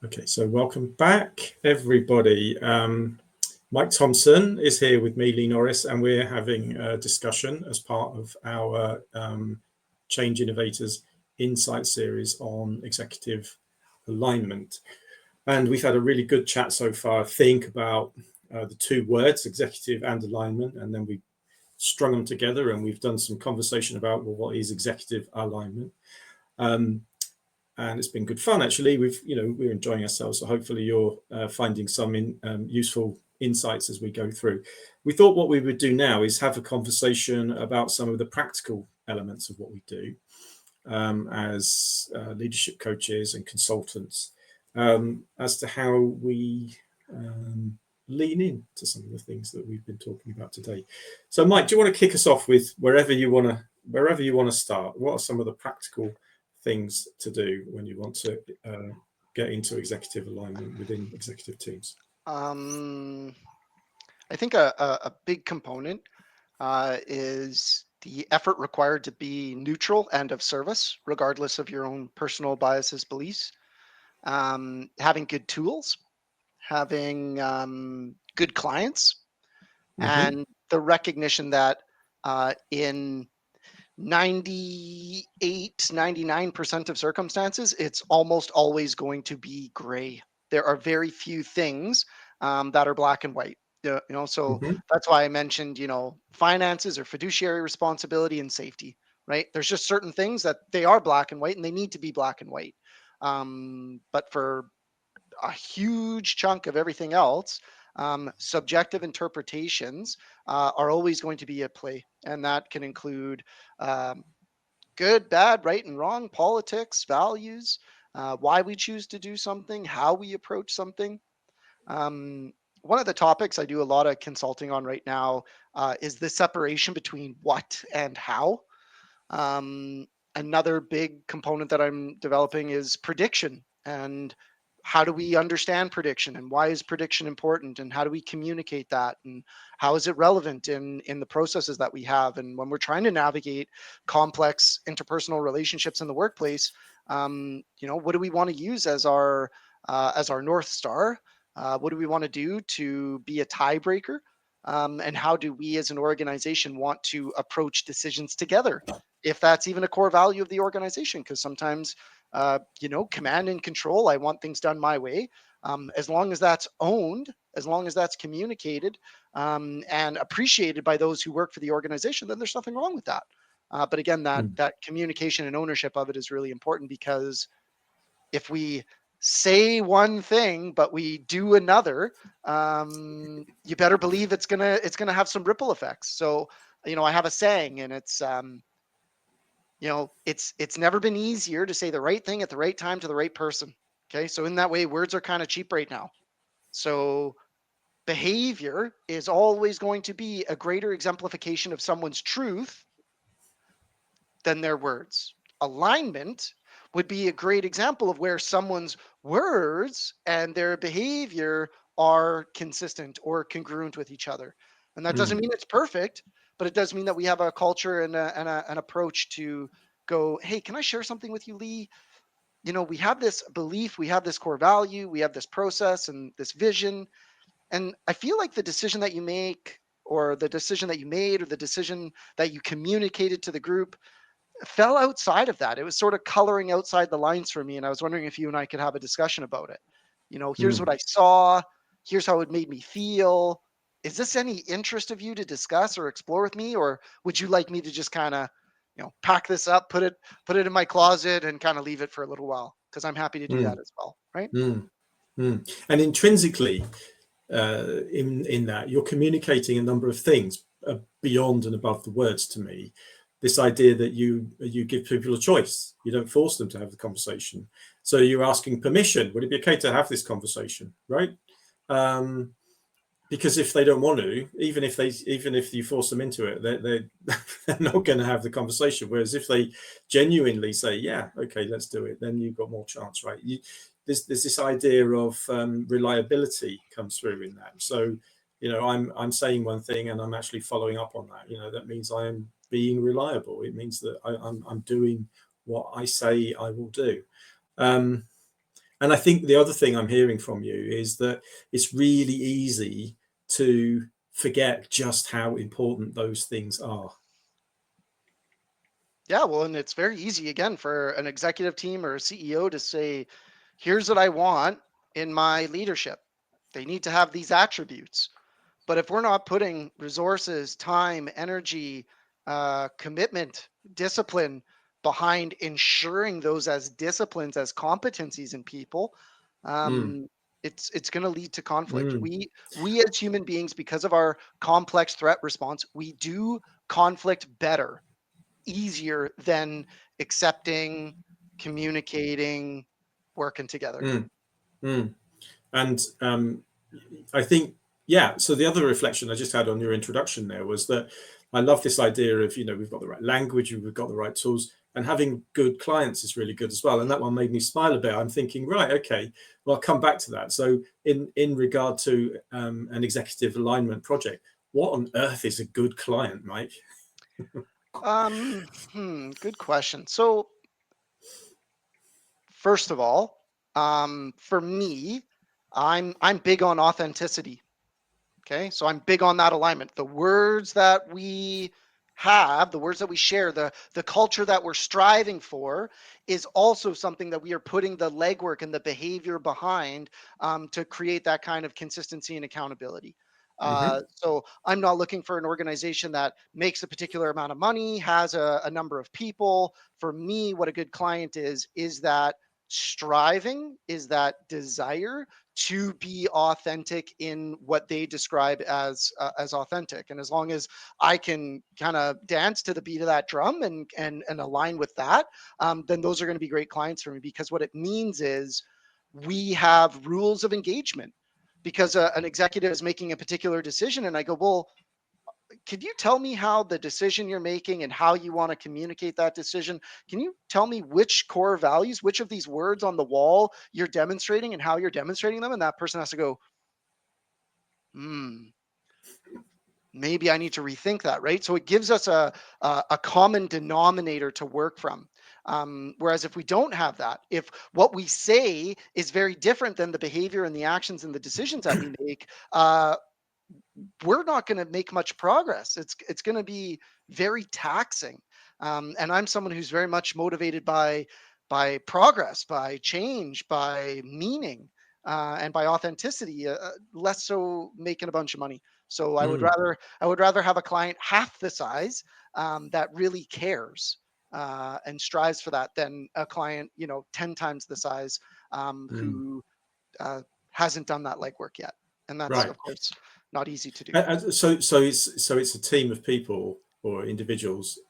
Okay, so welcome back, everybody. Mike Thompson is here with me, Lee Norris, and we're having a discussion as part of our Change Innovators Insight series on executive alignment. And we've had a really good chat so far, I think, about the two words, executive and alignment, and then we strung them together and we've done some conversation about, well, what is executive alignment? And it's been good fun, actually. We're enjoying ourselves, so hopefully you're finding some useful insights as we go through. We thought what we would do now is have a conversation about some of the practical elements of what we do as leadership coaches and consultants, as to how we lean into some of the things that we've been talking about today. So, Mike, do you want to kick us off with wherever you want to start? What are some of the practical things to do when you want to get into executive alignment within executive teams? I think a big component is the effort required to be neutral and of service, regardless of your own personal biases, beliefs. Having good tools, having good clients, and the recognition that in 99% of circumstances, it's almost always going to be gray. There are very few things that are black and white. So that's why I mentioned, finances or fiduciary responsibility and safety, right? There's just certain things that they are black and white and they need to be black and white. But for a huge chunk of everything else, subjective interpretations are always going to be at play. And that can include good, bad, right and wrong, politics, values, why we choose to do something, how we approach something. One of the topics I do a lot of consulting on right now is the separation between what and how. Another big component that I'm developing is prediction, and how do we understand prediction, and why is prediction important, and how do we communicate that, and how is it relevant in the processes that we have. And when we're trying to navigate complex interpersonal relationships in the workplace, what do we want to use as our North Star? What do we want to do to be a tiebreaker? And how do we as an organization want to approach decisions together, if that's even a core value of the organization? Because sometimes, command and control, I want things done my way. As long as that's owned, as long as that's communicated and appreciated by those who work for the organization, then there's nothing wrong with that. But again, that communication and ownership of it is really important, because if we say one thing but we do another, you better believe it's gonna have some ripple effects. So I have a saying, and it's it's never been easier to say the right thing at the right time to the right person. Okay, so in that way, words are kind of cheap right now. So behavior is always going to be a greater exemplification of someone's truth than their words. Alignment would be a great example of where someone's words and their behavior are consistent or congruent with each other. And that doesn't mean it's perfect, but it does mean that we have a culture and an approach to go, hey, can I share something with you, Lee? We have this belief, we have this core value, we have this process and this vision. And I feel like the decision that you make, or the decision that you made, or the decision that you communicated to the group fell outside of that. It was sort of coloring outside the lines for me. And I was wondering if you and I could have a discussion about it. Here's what I saw. Here's how it made me feel. Is this any interest of you to discuss or explore with me? Or would you like me to just kind of, pack this up, put it in my closet and kind of leave it for a little while? Because I'm happy to do that as well. Right. And intrinsically, in that, you're communicating a number of things beyond and above the words to me. This idea that you give people a choice, you don't force them to have the conversation. So you're asking permission. Would it be okay to have this conversation, right? Because if they don't want to, even if you force them into it, they're not going to have the conversation. Whereas if they genuinely say, yeah, okay, let's do it, then you've got more chance, right? There's this idea of reliability comes through in that. So, I'm saying one thing and I'm actually following up on that. That means I am being reliable. It means that I'm doing what I say I will do. And I think the other thing I'm hearing from you is that it's really easy to forget just how important those things are. Yeah, well, and it's very easy again for an executive team or a CEO to say, here's what I want in my leadership. They need to have these attributes. But if we're not putting resources, time, energy, commitment, discipline behind ensuring those as disciplines, as competencies in people, Mm, um, it's going to lead to conflict. mm, We as human beings, because of our complex threat response, we do conflict better, easier than accepting, communicating, working together. mm, mm. And I think, yeah, so the other reflection I just had on your introduction there was that I love this idea of, we've got the right language, we've got the right tools, and having good clients is really good as well. And that one made me smile a bit. I'm thinking, right, okay, well, I'll come back to that. So in regard to an executive alignment project, what on earth is a good client, Mike? Good question. So first of all, for me, I'm big on authenticity. Okay, so I'm big on that alignment. The words that we have, the words that we share, the culture that we're striving for, is also something that we are putting the legwork and the behavior behind, to create that kind of consistency and accountability. Hmm. So I'm not looking for an organization that makes a particular amount of money, has a number of people. For me, what a good client is that striving, is that desire to be authentic in what they describe as authentic. And as long as I can kind of dance to the beat of that drum and align with that, then those are going to be great clients for me, because what it means is we have rules of engagement. Because an executive is making a particular decision, and I go, well, could you tell me how the decision you're making and how you want to communicate that decision? Can you tell me which core values, which of these words on the wall you're demonstrating and how you're demonstrating them? And that person has to go, hmm, maybe I need to rethink that, right? So it gives us a common denominator to work from. Whereas if we don't have that, if what we say is very different than the behavior and the actions and the decisions that we make, we're not going to make much progress. It's going to be very taxing. And I'm someone who's very much motivated by progress, by change, by meaning, and by authenticity. Less so making a bunch of money. So Mm, I would rather have a client half the size, that really cares, and strives for that, than a client 10 times the size, mm. who uh, hasn't done that legwork yet. And that's, Right. of course, not easy to do. So it's a team of people or individuals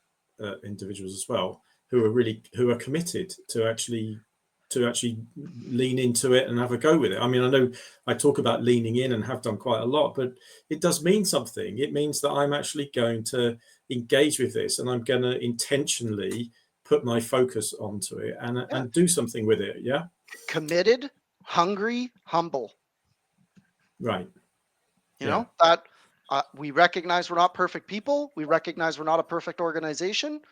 as well, who are committed to actually lean into it and have a go with it. I mean, I know I talk about leaning in and have done quite a lot, but it does mean something. It means that I'm actually going to engage with this, and I'm going to intentionally put my focus onto it and Yeah. do something with it. Yeah. Committed, hungry, humble. Right. You Yeah. know, that we recognize we're not perfect people. We recognize we're not a perfect organization.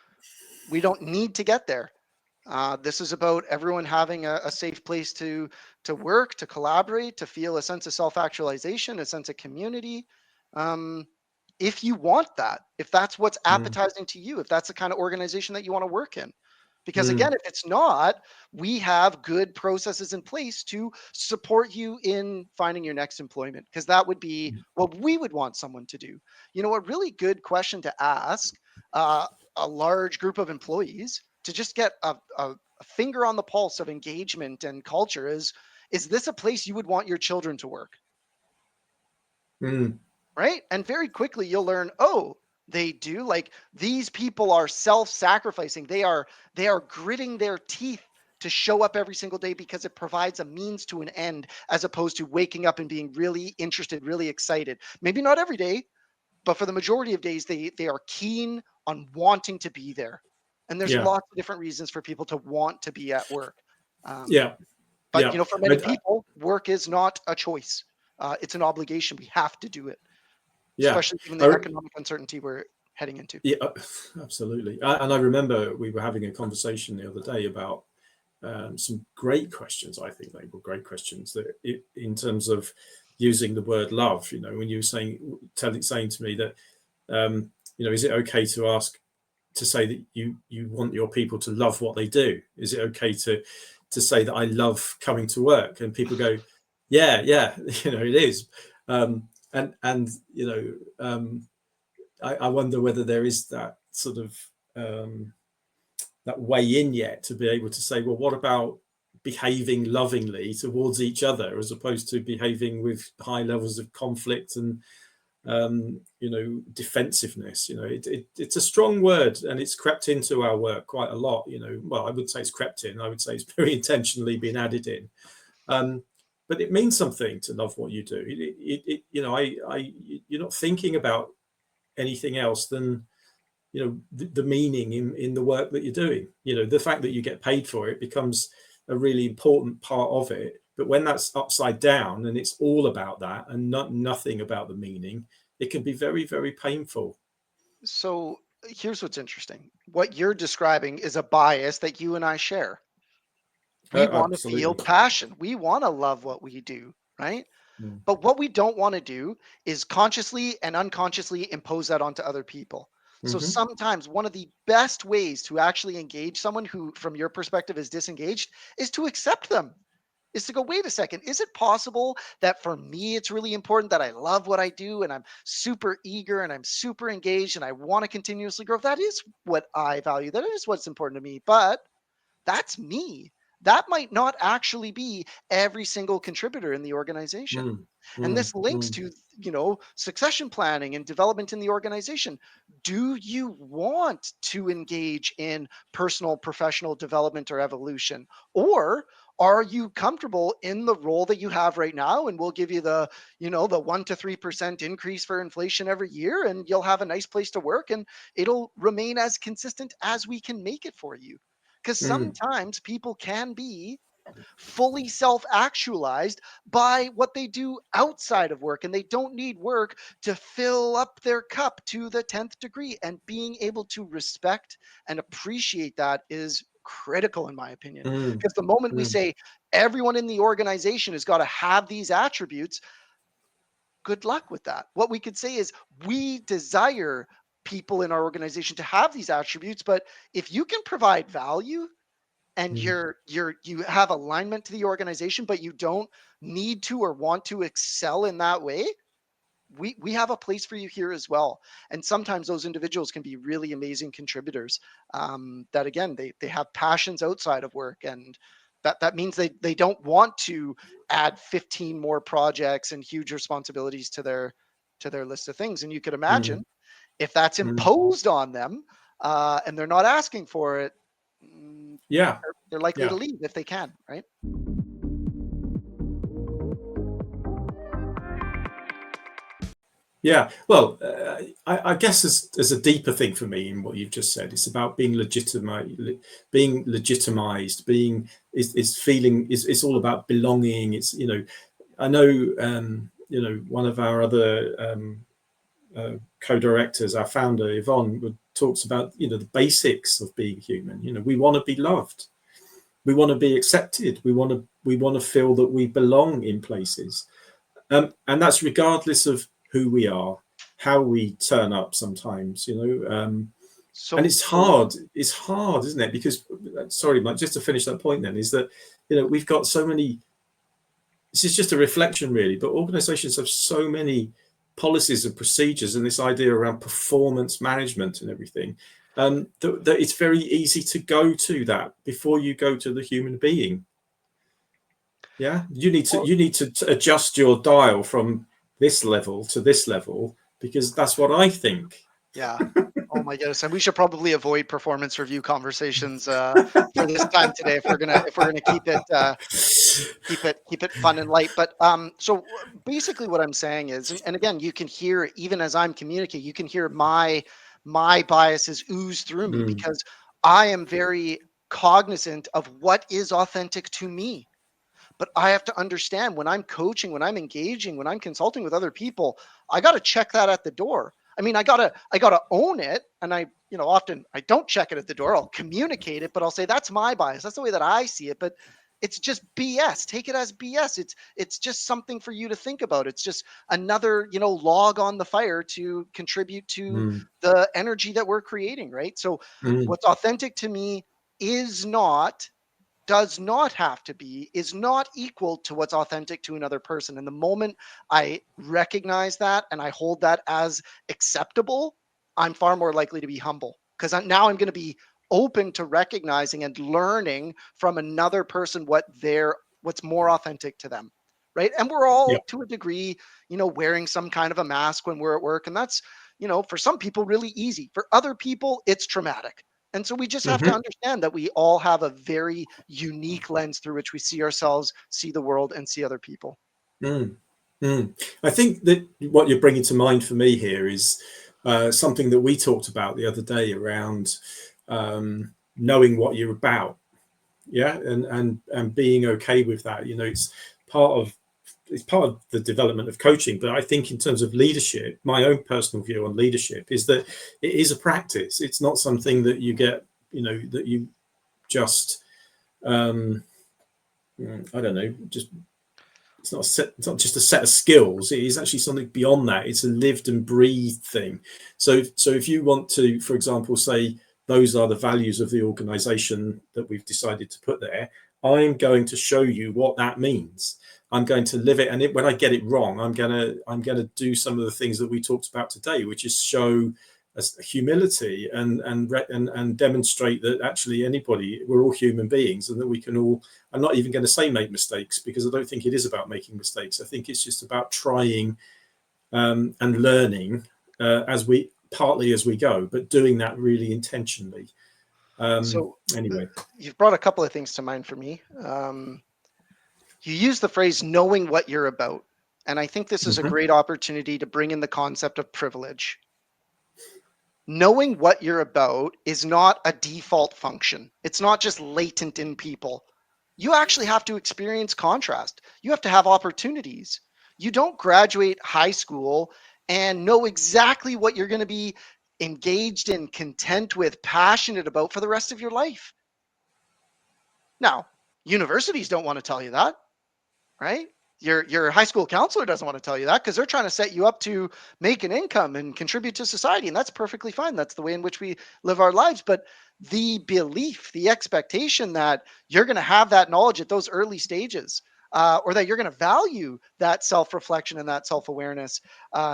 We don't need to get there. This is about everyone having a safe place to work, to collaborate, to feel a sense of self-actualization, a sense of community. Um, if you want that, if that's what's Mm, appetizing to you, if that's the kind of organization that you want to work in. Because again, mm, if it's not, we have good processes in place to support you in finding your next employment, because that would be what we would want someone to do. A really good question to ask uh, a large group of employees to just get a finger on the pulse of engagement and culture is this a place you would want your children to work? mm. Right? And very quickly you'll learn, oh, they do. Like, these people are self-sacrificing. They are gritting their teeth to show up every single day because it provides a means to an end, as opposed to waking up and being really interested, really excited. Maybe not every day, but for the majority of days they are keen on wanting to be there. And there's Yeah. lots of different reasons for people to want to be at work. Um, Yeah. but Yeah. for many people, work is not a choice. It's an obligation. We have to do it, Yeah. especially given I, the economic uncertainty we're heading into. yeah, absolutely. And I remember we were having a conversation the other day about some great questions. I think they were great questions that in terms of using the word love. When you were saying to me that, is it okay to say that you want your people to love what they do? Is it okay to say that I love coming to work? And people go, yeah, it is. I wonder whether there is that sort of that way in yet to be able to say, well, what about behaving lovingly towards each other as opposed to behaving with high levels of conflict and defensiveness? It's a strong word, and it's crept into our work quite a lot. Well, I would say it's crept in. I would say it's very intentionally been added in. But it means something to love what you do. You're not thinking about anything else than the meaning in the work that you're doing. The fact that you get paid for it becomes a really important part of it. But when that's upside down and it's all about that and nothing about the meaning, it can be very, very painful. So here's what's interesting. What you're describing is a bias that you and I share. We want to feel Absolutely. passion. We want to love what we do, right? Mm. But what we don't want to do is consciously and unconsciously impose that onto other people. So Mm-hmm. sometimes one of the best ways to actually engage someone who, from your perspective, is disengaged is to accept them, is to go, wait a second, is it possible that for me, it's really important that I love what I do and I'm super eager and I'm super engaged and I want to continuously grow? That is what I value. That is what's important to me. But that's me. That might not actually be every single contributor in the organization. Mm. And Mm. this links Mm. to, succession planning and development in the organization. Do you want to engage in personal, professional development or evolution? Or are you comfortable in the role that you have right now? And we'll give you the 1 to 3% increase for inflation every year, and you'll have a nice place to work, and it'll remain as consistent as we can make it for you. Because Mm. sometimes people can be fully self actualized by what they do outside of work, and they don't need work to fill up their cup to the 10th degree. And being able to respect and appreciate that is critical, in my opinion. Mm. Because the moment we Mm. say everyone in the organization has got to have these attributes, good luck with that. What we could say is we desire people in our organization to have these attributes, but if you can provide value and Mm. you have alignment to the organization, but you don't need to or want to excel in that way, we have a place for you here as well. And sometimes those individuals can be really amazing contributors, that again, they have passions outside of work, and that means they don't want to add 15 more projects and huge responsibilities to their list of things. And you could Mm. imagine if that's Mm. imposed on them, and they're not asking for it, mm, Yeah. they're likely to Yeah. leave if they can, right? Yeah, well, I guess there's a deeper thing for me in what you've just said. It's about being being legitimized, being is feeling is it's all about belonging. It's I know one of our other co-directors, our founder Yvonne, talks about the basics of being human. We want to be loved, we want to be accepted, we want to feel that we belong in places. And that's regardless of who we are, how we turn up sometimes, and So it's hard. It's hard, isn't it? Because, sorry, Mike, just to finish that point then, is that, we've got so many, this is just a reflection really, but organizations have so many policies and procedures and this idea around performance management and everything, that it's very easy to go to that before you go to the human being. Yeah, well, you need to adjust your dial from this level to this level because that's what I think. yeah. Oh my goodness. And we should probably avoid performance review conversations for this time today if we're gonna keep it fun and light. But so basically what I'm saying is, and again, you can hear even as I'm communicating, you can hear my biases ooze through me Mm. because I am very cognizant of what is authentic to me. But I have to understand when I'm coaching, when I'm engaging, when I'm consulting with other people, I got to check that at the door. I mean, I gotta own it. And often I don't check it at the door. I'll communicate it, but I'll say that's my bias. That's the way that I see it. But it's just BS. Take it as BS. It's just something for you to think about. It's just another, log on the fire to contribute to mm, the energy that we're creating, right? So mm. what's authentic to me is not, does not have to be, is not equal to what's authentic to another person. And the moment I recognize that and I hold that as acceptable, I'm far more likely to be humble, because now I'm going to be open to recognizing and learning from another person what's more authentic to them. Right. And we're Yeah. all to a degree, wearing some kind of a mask when we're at work. And that's, for some people really easy. For other people, it's traumatic. And so we just have to Hmm. understand that we all have a very unique lens through which we see ourselves, see the world, and see other people. Mm, mm. I think that what you're bringing to mind for me here is something that we talked about the other day around knowing what you're about. Yeah, and being okay with that. It's part of the development of coaching. But I think in terms of leadership, my own personal view on leadership is that it is a practice. It's not something that you get, that you just I don't know, just it's not a set, it's not just a set of skills. It is actually something beyond that. It's a lived and breathed thing. So if you want to, for example, say those are the values of the organization that we've decided to put there, I'm going to show you what that means. I'm going to live it, and when I get it wrong, I'm gonna do some of the things that we talked about today, which is show humility and demonstrate that actually we're all human beings, and that we can all. I'm not even going to say make mistakes, because I don't think it is about making mistakes. I think it's just about trying and learning partly as we go, but doing that really intentionally. So Anyway. you've brought a couple of things to mind for me. You use the phrase knowing what you're about. And I think this is a Mhm. great opportunity to bring in the concept of privilege. Knowing what you're about is not a default function. It's not just latent in people. You actually have to experience contrast. You have to have opportunities. You don't graduate high school and know exactly what you're going to be engaged in, content with, passionate about for the rest of your life. Now, universities don't want to tell you that, right? Your high school counselor doesn't want to tell you that, because they're trying to set you up to make an income and contribute to society, and that's perfectly fine. That's the way in which we live our lives. But the belief, the expectation that you're going to have that knowledge at those early stages, or that you're going to value that self-reflection and that self-awareness,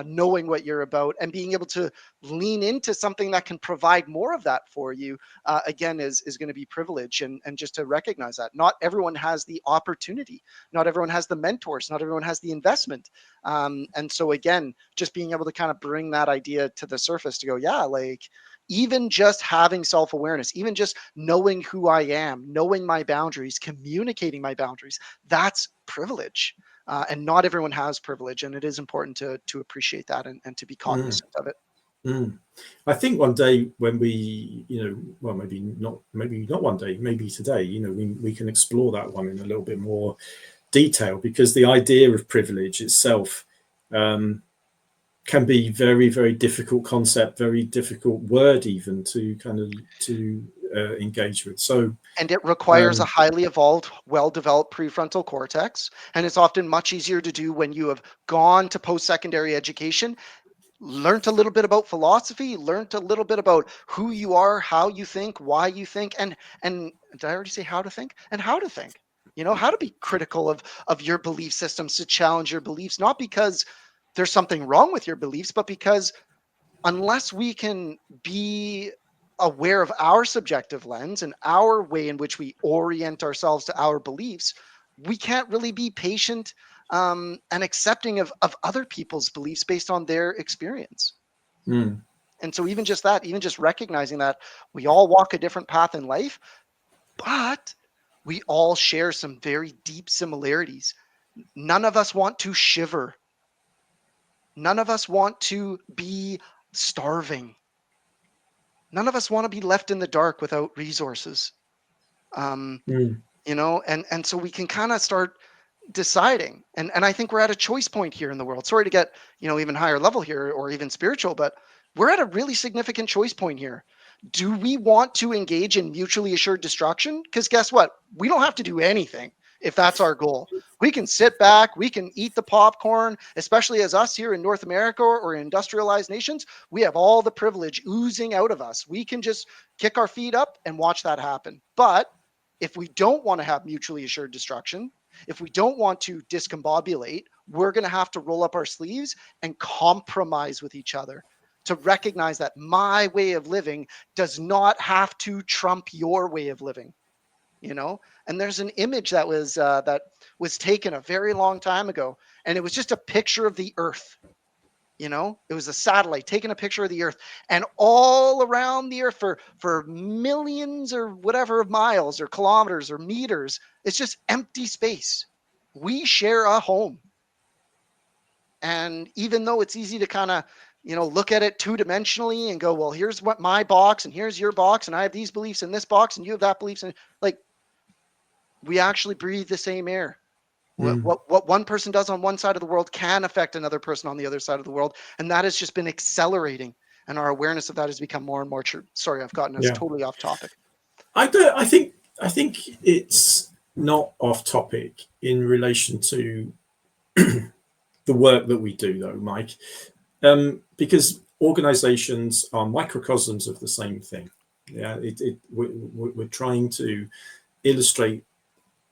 knowing what you're about and being able to lean into something that can provide more of that for you, again, is going to be privilege. And just to recognize that not everyone has the opportunity, not everyone has the mentors, not everyone has the investment. And so again, just being able to kind of bring that idea to the surface to go, yeah, like even just having self-awareness, even just knowing who I am, knowing my boundaries, communicating my boundaries, that's privilege. And not everyone has privilege, and it is important to appreciate that, and to be Mm, cognizant of it. mm. I think one day when we, well, maybe not one day, maybe today, we can explore that one in a little bit more detail, because the idea of privilege itself um, can be very, very difficult concept, very difficult word even to kind of to engage with. So And it requires a um, highly evolved, well-developed prefrontal cortex, and it's often much easier to do when you have gone to post-secondary education, learned a little bit about philosophy, learned a little bit about who you are, how you think, why you think, and did I already say how to think? And how to think. How to be critical of your belief systems, to challenge your beliefs, not because there's something wrong with your beliefs, but because unless we can be aware of our subjective lens and our way in which we orient ourselves to our beliefs, we can't really be patient, and accepting of other people's beliefs based on their experience. mm, And so even just that, even just recognizing that we all walk a different path in life, but we all share some very deep similarities. None of us want to shiver. None of us want to be starving. None of us want to be left in the dark without resources. Um, mm, and so we can kind of start deciding. And I think we're at a choice point here in the world. Sorry to get, even higher level here, or even spiritual, but we're at a really significant choice point here. Do we want to engage in mutually assured destruction? Because guess what? We don't have to do anything if that's our goal. We can sit back, we can eat the popcorn, especially as us here in North America or industrialized nations. We have all the privilege oozing out of us. We can just kick our feet up and watch that happen. But if we don't want to have mutually assured destruction, if we don't want to discombobulate, we're going to have to roll up our sleeves and compromise with each other to recognize that my way of living does not have to trump your way of living. And there's an image that was taken a very long time ago, and it was just a picture of the earth. It was a satellite taking a picture of the earth, and all around the earth for millions or whatever of miles or kilometers or meters, it's just empty space. We share a home. And even though it's easy to kind of look at it two-dimensionally and go, well, here's what my box and here's your box, and I have these beliefs in this box and you have that beliefs in, like, we actually breathe the same air. What one person does on one side of the world can affect another person on the other side of the world, and that has just been accelerating, and our awareness of that has become more and more true. Sorry, I've gotten us totally off topic. I think it's not off topic in relation to the work that we do, though, Mike, because organizations are microcosms of the same thing. Yeah, we're trying to illustrate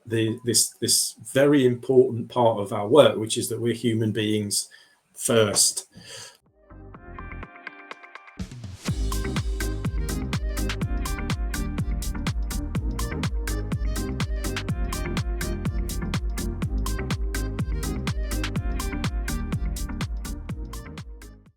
this very important part of our work, which is that we're human beings first.